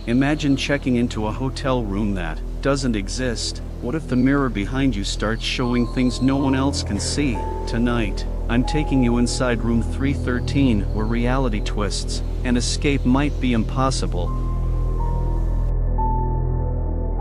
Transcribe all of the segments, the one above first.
Imagine checking into a hotel room that doesn't exist. What if the mirror behind you starts showing things no one else can see? Tonight, I'm taking you inside room 313, where reality twists, and escape might be impossible.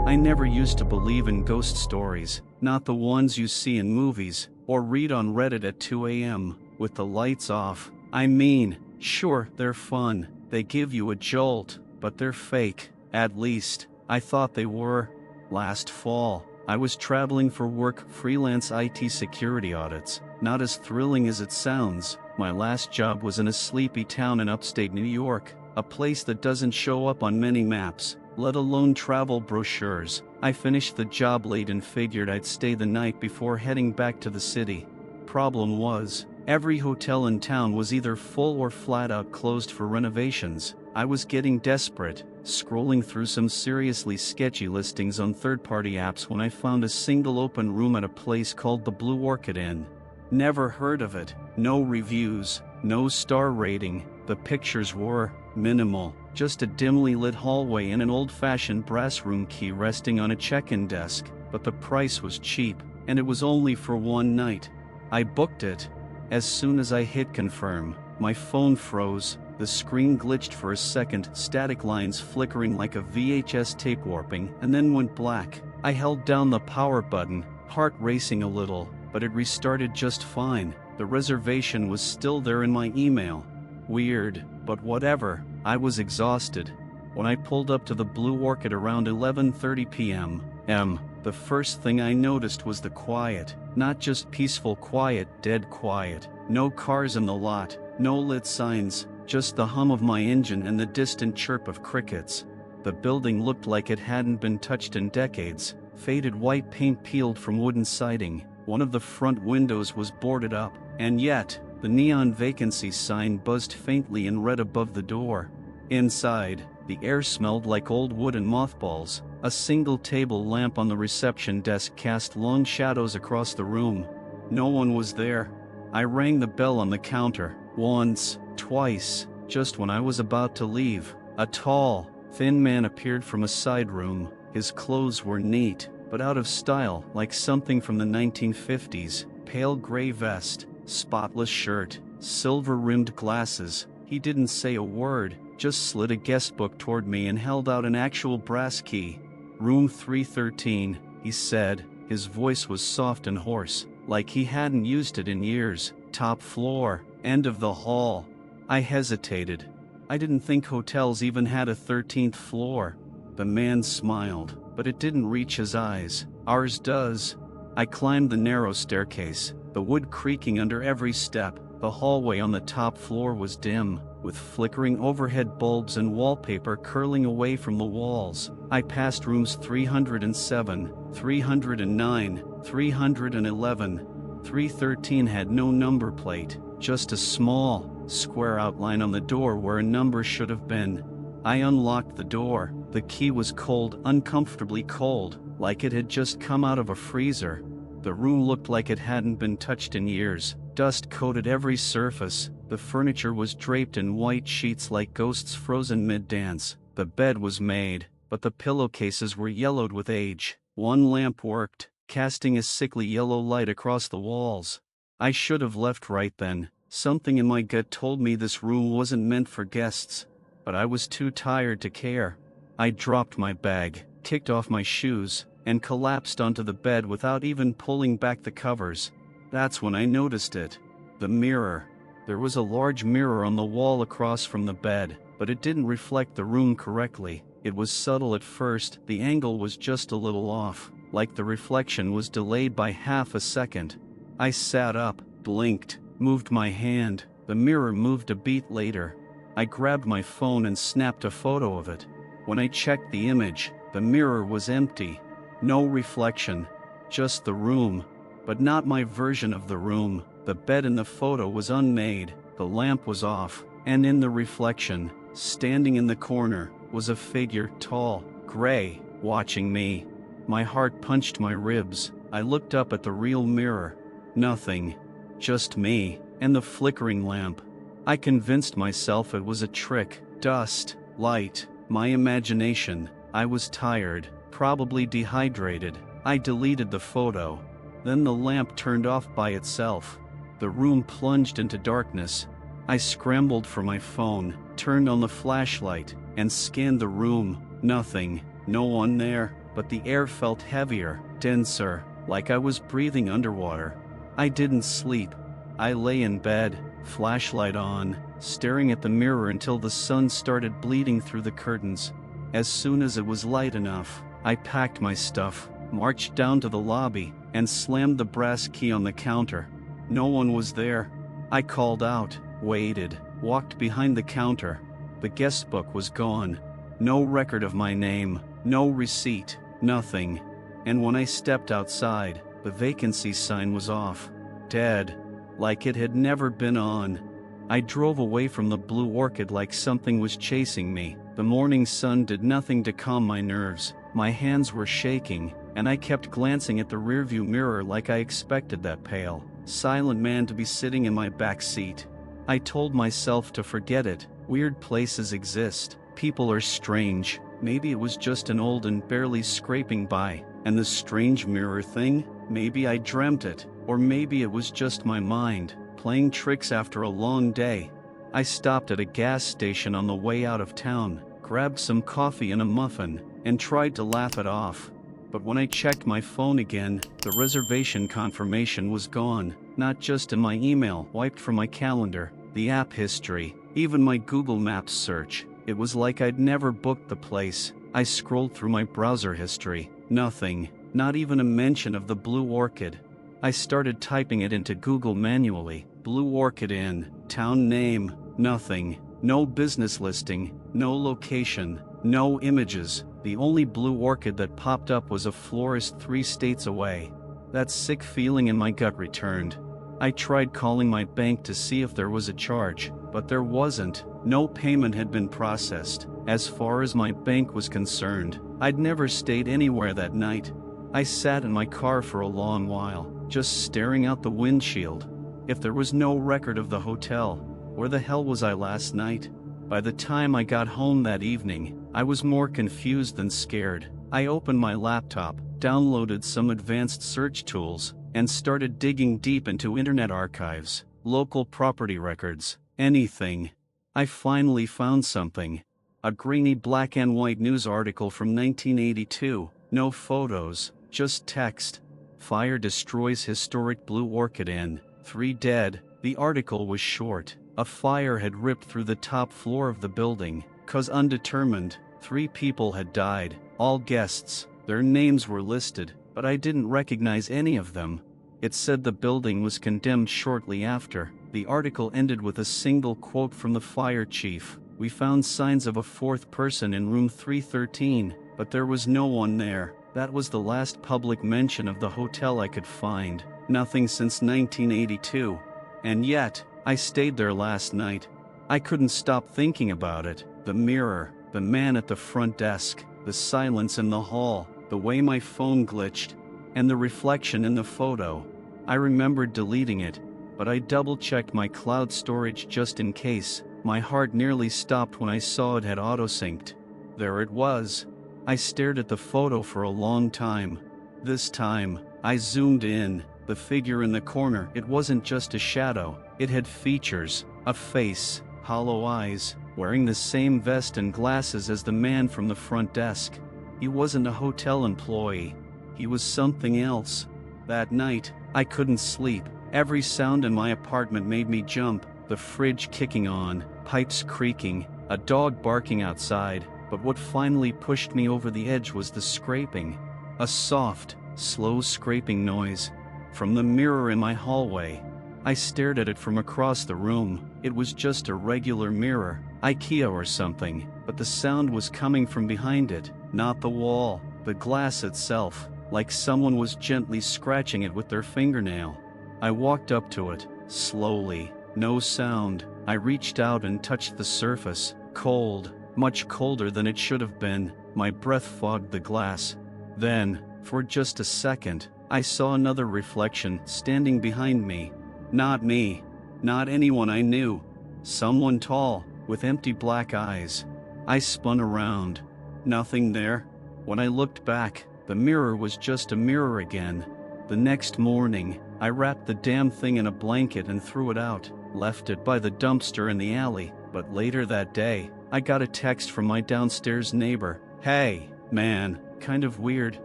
I never used to believe in ghost stories, not the ones you see in movies, or read on Reddit at 2 a.m., with the lights off. I mean, sure, they're fun, they give you a jolt, but they're fake. At least, I thought they were. Last fall, I was traveling for work, freelance IT security audits. Not as thrilling as it sounds. My last job was in a sleepy town in upstate New York, a place that doesn't show up on many maps, let alone travel brochures. I finished the job late and figured I'd stay the night before heading back to the city. Problem was, every hotel in town was either full or flat out closed for renovations. I was getting desperate, scrolling through some seriously sketchy listings on third-party apps when I found a single open room at a place called the Blue Orchid Inn. Never heard of it, no reviews, no star rating. The pictures were minimal, just a dimly lit hallway and an old-fashioned brass room key resting on a check-in desk, but the price was cheap, and it was only for one night. I booked it. As soon as I hit confirm, my phone froze, the screen glitched for a second, static lines flickering like a VHS tape warping, and then went black. I held down the power button, heart racing a little, but it restarted just fine. The reservation was still there in my email. Weird, but whatever. I was exhausted. When I pulled up to the Blue Orchid around 11:30 p.m., the first thing I noticed was the quiet. Not just peaceful quiet, dead quiet. No cars in the lot, no lit signs, just the hum of my engine and the distant chirp of crickets. The building looked like it hadn't been touched in decades. Faded white paint peeled from wooden siding. One of the front windows was boarded up, and yet, the neon vacancy sign buzzed faintly in red above the door. Inside, the air smelled like old wood and mothballs. A single table lamp on the reception desk cast long shadows across the room. No one was there. I rang the bell on the counter, once, twice. Just when I was about to leave, a tall, thin man appeared from a side room. His clothes were neat, but out of style, like something from the 1950s. Pale gray vest, spotless shirt, silver-rimmed glasses. He didn't say a word, just slid a guest book toward me and held out an actual brass key. Room 313, he said. His voice was soft and hoarse, like he hadn't used it in years. Top floor, end of the hall. I hesitated. I didn't think hotels even had a 13th floor. The man smiled, but it didn't reach his eyes. Ours does. I climbed the narrow staircase, the wood creaking under every step. The hallway on the top floor was dim, with flickering overhead bulbs and wallpaper curling away from the walls. I passed rooms 307, 309, 311. 313 had no number plate, just a small, square outline on the door where a number should have been. I unlocked the door. The key was cold, uncomfortably cold, like it had just come out of a freezer. The room looked like it hadn't been touched in years. Dust coated every surface. The furniture was draped in white sheets like ghosts frozen mid-dance. The bed was made, but the pillowcases were yellowed with age. One lamp worked, casting a sickly yellow light across the walls. I should have left right then. Something in my gut told me this room wasn't meant for guests, but I was too tired to care. I dropped my bag, kicked off my shoes, and collapsed onto the bed without even pulling back the covers. That's when I noticed it. The mirror. There was a large mirror on the wall across from the bed, but it didn't reflect the room correctly. It was subtle at first, the angle was just a little off, like the reflection was delayed by half a second. I sat up, blinked, moved my hand. The mirror moved a beat later. I grabbed my phone and snapped a photo of it. When I checked the image, the mirror was empty. No reflection, just the room, but not my version of the room. The bed in the photo was unmade, the lamp was off, and in the reflection, standing in the corner, was a figure, tall, gray, watching me. My heart punched my ribs. I looked up at the real mirror. Nothing. Just me, and the flickering lamp. I convinced myself it was a trick. Dust, light, My imagination. I was tired, probably dehydrated. I deleted the photo. Then the lamp turned off by itself. The room plunged into darkness. I scrambled for my phone, turned on the flashlight, and scanned the room. Nothing. No one there, but the air felt heavier, denser, like I was breathing underwater. I didn't sleep. I lay in bed, flashlight on, staring at the mirror until the sun started bleeding through the curtains. As soon as it was light enough, I packed my stuff, marched down to the lobby, and slammed the brass key on the counter. No one was there. I called out, waited, walked behind the counter. The guest book was gone. No record of my name, no receipt, nothing. And when I stepped outside, the vacancy sign was off. Dead. Like it had never been on. I drove away from the Blue Orchid like something was chasing me. The morning sun did nothing to calm my nerves. My hands were shaking, and I kept glancing at the rearview mirror like I expected that pale, silent man to be sitting in my back seat. I told myself to forget it. Weird places exist. People are strange. Maybe it was just an old and barely scraping by. And the strange mirror thing? Maybe I dreamt it. Or maybe it was just my mind, playing tricks after a long day. I stopped at a gas station on the way out of town, grabbed some coffee and a muffin, and tried to laugh it off. But when I checked my phone again, the reservation confirmation was gone. Not just in my email, wiped from my calendar, the app history, even my Google Maps search. It was like I'd never booked the place. I scrolled through my browser history. Nothing. Not even a mention of the Blue Orchid. I started typing it into Google manually. Blue Orchid Inn, town name, nothing. No business listing, no location, no images. The only Blue Orchid that popped up was a florist 3 states away. That sick feeling in my gut returned. I tried calling my bank to see if there was a charge, but there wasn't. No payment had been processed. As far as my bank was concerned, I'd never stayed anywhere that night. I sat in my car for a long while, just staring out the windshield. If there was no record of the hotel, where the hell was I last night? By the time I got home that evening, I was more confused than scared. I opened my laptop, downloaded some advanced search tools, and started digging deep into internet archives, local property records, anything. I finally found something. A grainy black and white news article from 1982, no photos, just text. Fire destroys historic Blue Orchid Inn, 3 dead. The article was short. A fire had ripped through the top floor of the building. Cause undetermined. 3 people had died, all guests. Their names were listed, but I didn't recognize any of them. It said the building was condemned shortly after. The article ended with a single quote from the fire chief. We found signs of a 4th person in room 313, but there was no one there. That was the last public mention of the hotel I could find. Nothing since 1982. And yet, I stayed there last night. I couldn't stop thinking about it. The mirror, the man at the front desk, the silence in the hall, the way my phone glitched, and the reflection in the photo. I remembered deleting it, but I double-checked my cloud storage just in case. My heart nearly stopped when I saw it had auto-synced. There it was. I stared at the photo for a long time. This time, I zoomed in. The figure in the corner, it wasn't just a shadow. It had features, a face, hollow eyes, wearing the same vest and glasses as the man from the front desk. He wasn't a hotel employee. He was something else. That night, I couldn't sleep. Every sound in my apartment made me jump. The fridge kicking on, pipes creaking, a dog barking outside. But what finally pushed me over the edge was the scraping. A soft, slow scraping noise. From the mirror in my hallway. I stared at it from across the room. It was just a regular mirror, IKEA or something, but the sound was coming from behind it, not the wall, the glass itself, like someone was gently scratching it with their fingernail. I walked up to it, slowly, no sound. I reached out and touched the surface, cold. Much colder than it should have been. My breath fogged the glass. Then, for just a second, I saw another reflection standing behind me. Not me. Not anyone I knew. Someone tall, with empty black eyes. I spun around. Nothing there. When I looked back, the mirror was just a mirror again. The next morning, I wrapped the damn thing in a blanket and threw it out, left it by the dumpster in the alley. But later that day, I got a text from my downstairs neighbor. "Hey, man, kind of weird.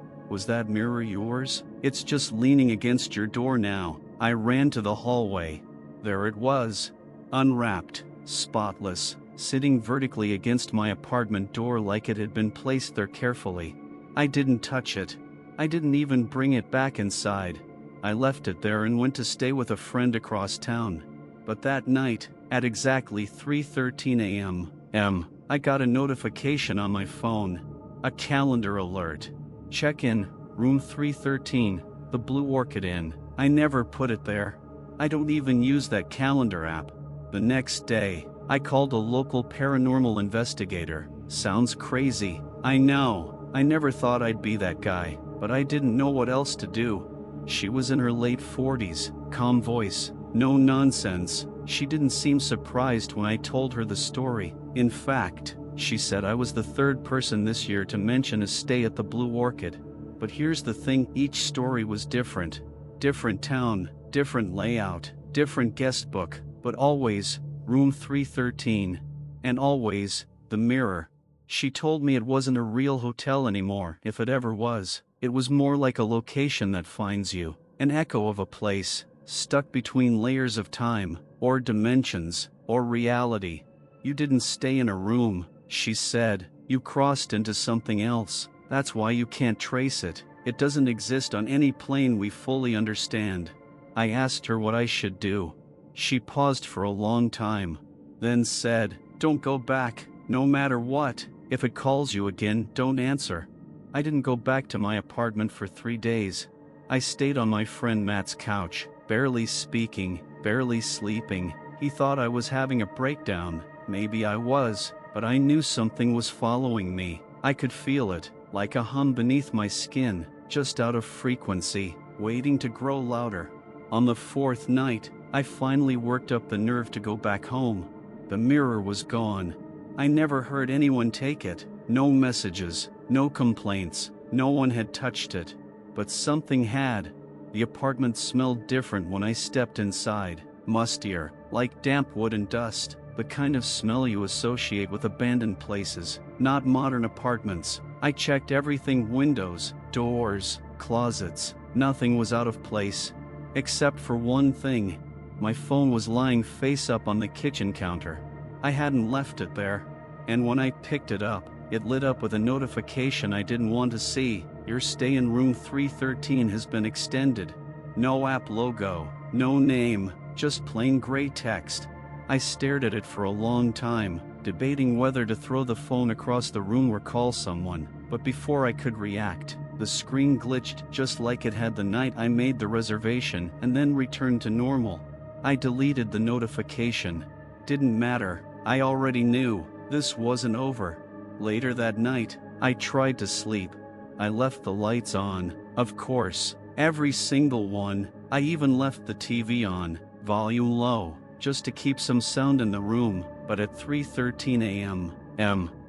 Was that mirror yours? It's just leaning against your door now." I ran to the hallway. There it was. Unwrapped, spotless, sitting vertically against my apartment door like it had been placed there carefully. I didn't touch it. I didn't even bring it back inside. I left it there and went to stay with a friend across town. But that night, at exactly 3:13 a.m., I got a notification on my phone. A calendar alert. Check-in, room 313, the Blue Orchid Inn. I never put it there. I don't even use that calendar app. The next day, I called a local paranormal investigator. Sounds crazy. I know. I never thought I'd be that guy, but I didn't know what else to do. She was in her late 40s, calm voice, no nonsense. She didn't seem surprised when I told her the story. In fact, she said I was the third person this year to mention a stay at the Blue Orchid. But here's the thing, each story was different. Different town, different layout, different guest book, but always, room 313. And always, the mirror. She told me it wasn't a real hotel anymore, if it ever was. It was more like a location that finds you, an echo of a place, stuck between layers of time, or dimensions, or reality. You didn't stay in a room, she said. You crossed into something else. That's why you can't trace it. It doesn't exist on any plane we fully understand. I asked her what I should do. She paused for a long time, then said, "Don't go back, no matter what. If it calls you again, don't answer." I didn't go back to my apartment for 3 days. I stayed on my friend Matt's couch, barely speaking, barely sleeping. He thought I was having a breakdown. Maybe I was, but I knew something was following me. I could feel it, like a hum beneath my skin, just out of frequency, waiting to grow louder. On the 4th night, I finally worked up the nerve to go back home. The mirror was gone. I never heard anyone take it. No messages, no complaints, no one had touched it. But something had. The apartment smelled different when I stepped inside. Mustier, like damp wood and dust. The kind of smell you associate with abandoned places, not modern apartments. I checked everything: windows, doors, closets. Nothing was out of place. Except for one thing. My phone was lying face up on the kitchen counter. I hadn't left it there. And when I picked it up, it lit up with a notification I didn't want to see. "Your stay in room 313 has been extended." No app logo, no name, just plain gray text. I stared at it for a long time, debating whether to throw the phone across the room or call someone. But before I could react, the screen glitched just like it had the night I made the reservation, and then returned to normal. I deleted the notification. Didn't matter. I already knew this wasn't over. Later that night, I tried to sleep. I left the lights on, of course, every single one. I even left the TV on, volume low, just to keep some sound in the room. But at 3:13 a.m.,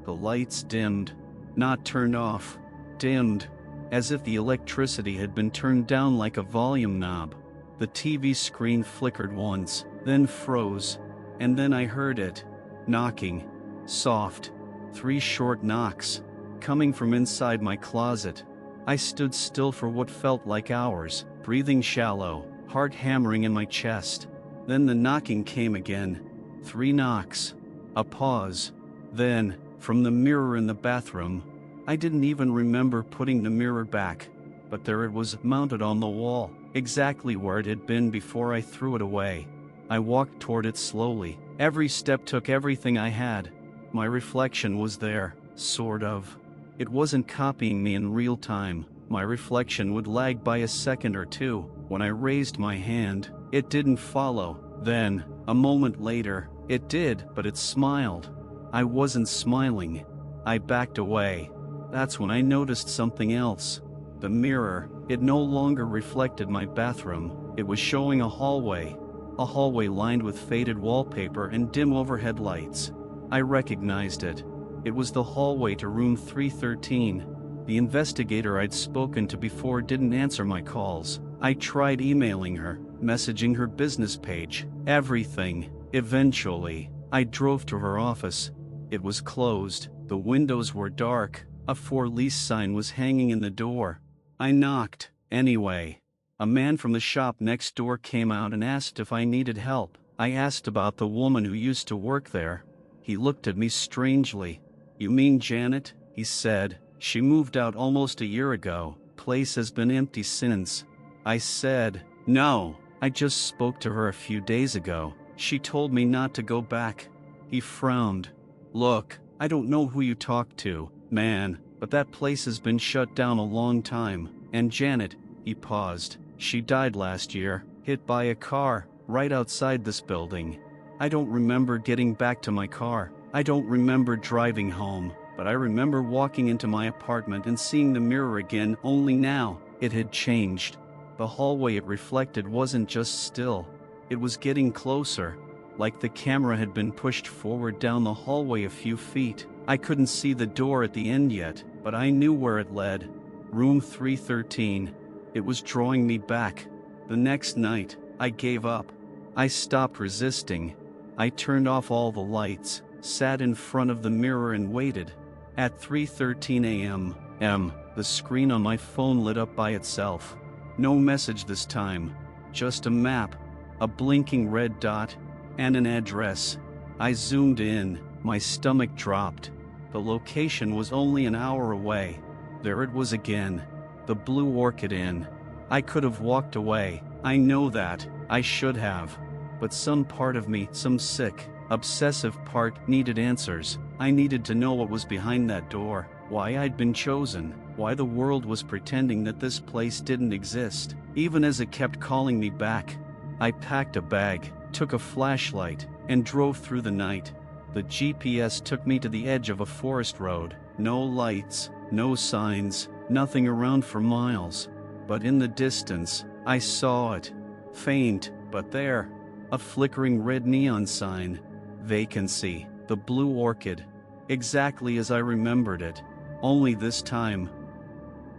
the lights dimmed. Not turned off. Dimmed. As if the electricity had been turned down like a volume knob. The TV screen flickered once, then froze. And then I heard it. Knocking. Soft. 3 short knocks. Coming from inside my closet. I stood still for what felt like hours, breathing shallow, heart hammering in my chest. Then the knocking came again. 3 knocks. A pause. Then, from the mirror in the bathroom. I didn't even remember putting the mirror back. But there it was, mounted on the wall, exactly where it had been before I threw it away. I walked toward it slowly. Every step took everything I had. My reflection was there, sort of. It wasn't copying me in real time. My reflection would lag by a second or two. When I raised my hand, it didn't follow. Then, a moment later, it did, but it smiled. I wasn't smiling. I backed away. That's when I noticed something else. The mirror, it no longer reflected my bathroom. It was showing a hallway. A hallway lined with faded wallpaper and dim overhead lights. I recognized it. It was the hallway to room 313. The investigator I'd spoken to before didn't answer my calls. I tried emailing her, messaging her business page, everything. Eventually, I drove to her office. It was closed, the windows were dark, a for lease sign was hanging in the door. I knocked, anyway. A man from the shop next door came out and asked if I needed help. I asked about the woman who used to work there. He looked at me strangely. "You mean Janet?" he said. "She moved out almost a year ago. Place has been empty since." I said, "No, I just spoke to her a few days ago. She told me not to go back." He frowned. "Look, I don't know who you talked to, man, but that place has been shut down a long time. And Janet," he paused, "she died last year, hit by a car, right outside this building. I don't remember getting back to my car. I don't remember driving home, but I remember walking into my apartment and seeing the mirror again, only now, it had changed. The hallway it reflected wasn't just still. It was getting closer, like the camera had been pushed forward down the hallway a few feet. I couldn't see the door at the end yet, but I knew where it led. Room 313. It was drawing me back. The next night, I gave up. I stopped resisting. I turned off all the lights, sat in front of the mirror and waited. At 3:13 a.m., the screen on my phone lit up by itself. No message this time, just a map, a blinking red dot, and an address. I zoomed in, my stomach dropped. The location was only an hour away. There it was again, the Blue Orchid Inn. I could have walked away, I know that, I should have. But some part of me, some sick, obsessive part, needed answers. I needed to know what was behind that door, why I'd been chosen, why the world was pretending that this place didn't exist, even as it kept calling me back. I packed a bag, took a flashlight, and drove through the night. The GPS took me to the edge of a forest road. No lights, no signs, nothing around for miles. But in the distance, I saw it. Faint, but there. A flickering red neon sign. Vacancy. The Blue Orchid. Exactly as I remembered it. Only this time,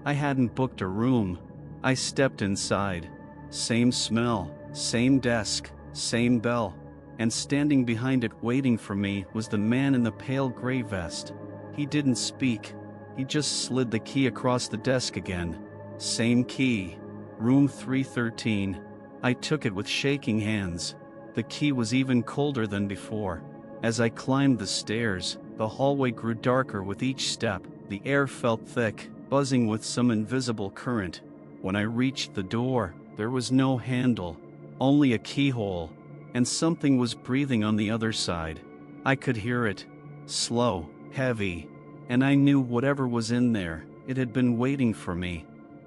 I hadn't booked a room. I stepped inside. Same smell, same desk, same bell. And standing behind it waiting for me was the man in the pale gray vest. He didn't speak. He just slid the key across the desk again. Same key. Room 313. I took it with shaking hands. The key was even colder than before. As I climbed the stairs, the hallway grew darker with each step. The air felt thick, buzzing with some invisible current. When I reached the door, there was no handle, only a keyhole, and something was breathing on the other side. I could hear it, slow, heavy, and I knew whatever was in there, it had been waiting for me.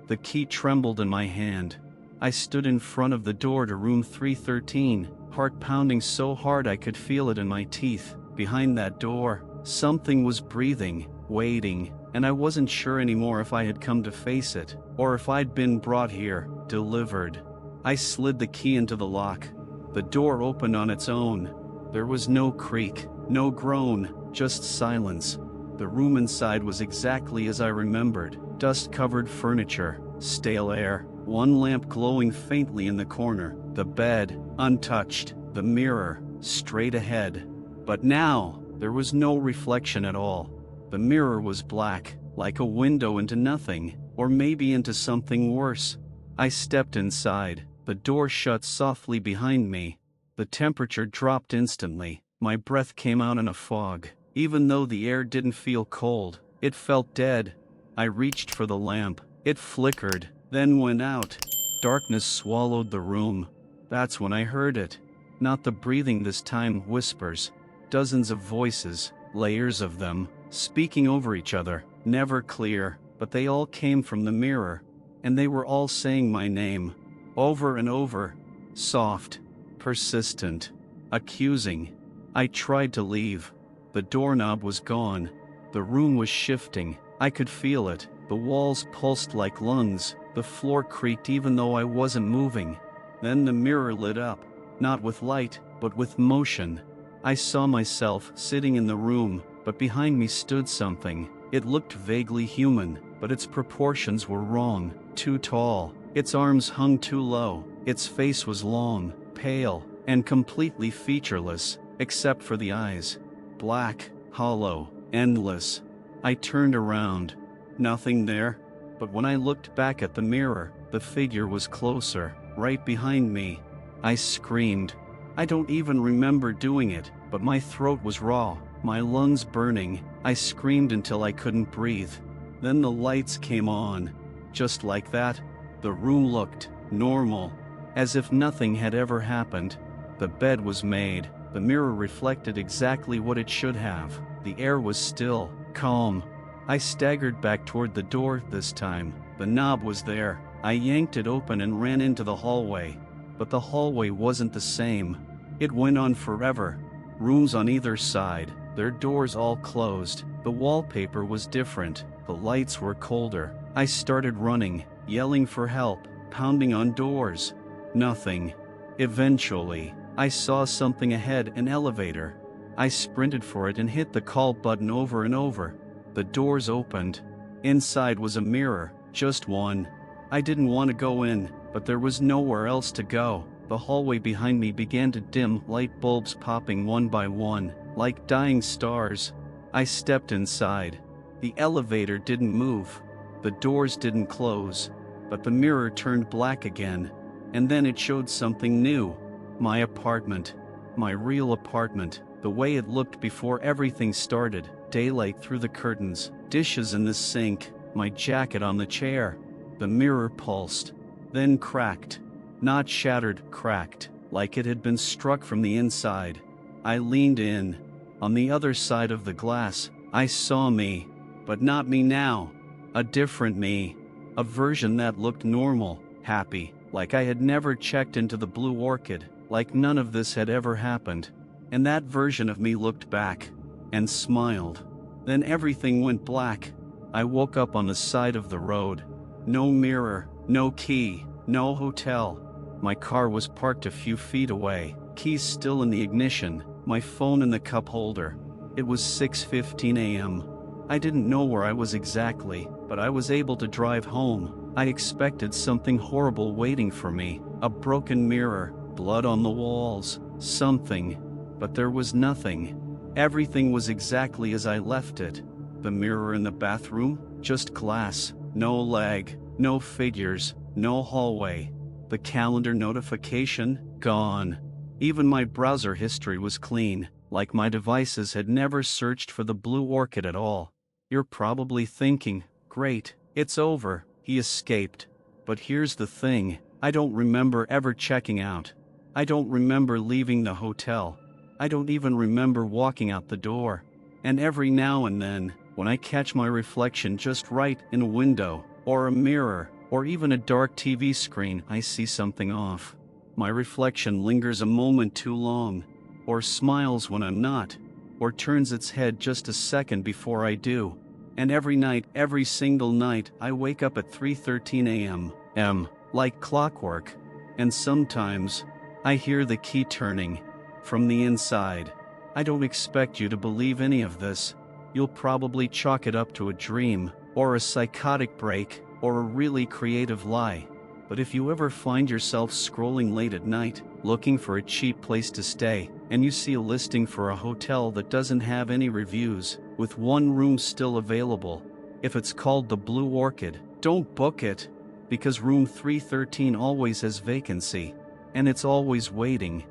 The key trembled in my hand. I stood in front of the door to room 313, heart pounding so hard I could feel it in my teeth. Behind that door, something was breathing, waiting, and I wasn't sure anymore if I had come to face it, or if I'd been brought here, delivered. I slid the key into the lock. The door opened on its own. There was no creak, no groan, just silence. The room inside was exactly as I remembered. Dust-covered furniture, stale air, one lamp glowing faintly in the corner, the bed, untouched, the mirror, straight ahead. But now, there was no reflection at all. The mirror was black, like a window into nothing, or maybe into something worse. I stepped inside. The door shut softly behind me. The temperature dropped instantly. My breath came out in a fog. Even though the air didn't feel cold, it felt dead. I reached for the lamp. It flickered, then went out. Darkness swallowed the room. That's when I heard it. Not the breathing this time, whispers. Dozens of voices, layers of them, speaking over each other, never clear, but they all came from the mirror. And they were all saying my name, over and over. Soft, persistent, accusing. I tried to leave. The doorknob was gone. The room was shifting. I could feel it. The walls pulsed like lungs. The floor creaked even though I wasn't moving. Then the mirror lit up, not with light, but with motion. I saw myself sitting in the room, but behind me stood something. It looked vaguely human, but its proportions were wrong. Too tall, its arms hung too low, its face was long, pale, and completely featureless, except for the eyes. Black, hollow, endless. I turned around. Nothing there. But when I looked back at the mirror, the figure was closer, right behind me. I screamed. I don't even remember doing it, but my throat was raw, my lungs burning. I screamed until I couldn't breathe. Then the lights came on. Just like that, the room looked normal, as if nothing had ever happened. The bed was made. The mirror reflected exactly what it should have. The air was still, calm. I staggered back toward the door this time. The knob was there. I yanked it open and ran into the hallway. But the hallway wasn't the same. It went on forever. Rooms on either side, their doors all closed. The wallpaper was different. The lights were colder. I started running, yelling for help, pounding on doors. Nothing. Eventually, I saw something ahead, an elevator. I sprinted for it and hit the call button over and over. The doors opened. Inside was a mirror, just one. I didn't want to go in, but there was nowhere else to go. The hallway behind me began to dim, light bulbs popping one by one, like dying stars. I stepped inside. The elevator didn't move. The doors didn't close. But the mirror turned black again. And then it showed something new. My apartment. My real apartment. The way it looked before everything started. Daylight through the curtains. Dishes in the sink. My jacket on the chair. The mirror pulsed. Then cracked. Not shattered, cracked. Like it had been struck from the inside. I leaned in. On the other side of the glass, I saw me. But not me now. A different me. A version that looked normal, happy, like I had never checked into the Blue Orchid, like none of this had ever happened. And that version of me looked back and smiled. Then everything went black. I woke up on the side of the road. No mirror, no key, no hotel. My car was parked a few feet away, keys still in the ignition, my phone in the cup holder. It was 6:15 a.m. I didn't know where I was exactly, but I was able to drive home. I expected something horrible waiting for me, a broken mirror, blood on the walls, something. But there was nothing. Everything was exactly as I left it. The mirror in the bathroom, just glass, no leg, no figures, no hallway. The calendar notification, gone. Even my browser history was clean, like my devices had never searched for the Blue Orchid at all. You're probably thinking, great, it's over, he escaped. But here's the thing, I don't remember ever checking out. I don't remember leaving the hotel. I don't even remember walking out the door. And every now and then, when I catch my reflection just right in a window, or a mirror, or even a dark TV screen, I see something off. My reflection lingers a moment too long, or smiles when I'm not, or turns its head just a second before I do. And every night, every single night, I wake up at 3:13 a.m., like clockwork. And sometimes, I hear the key turning from the inside. I don't expect you to believe any of this. You'll probably chalk it up to a dream, or a psychotic break, or a really creative lie. But if you ever find yourself scrolling late at night, looking for a cheap place to stay, and you see a listing for a hotel that doesn't have any reviews, with one room still available, if it's called the Blue Orchid, don't book it, because room 313 always has vacancy, and it's always waiting.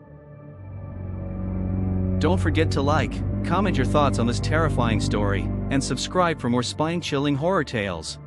Don't forget to like, comment your thoughts on this terrifying story, and subscribe for more spine-chilling horror tales.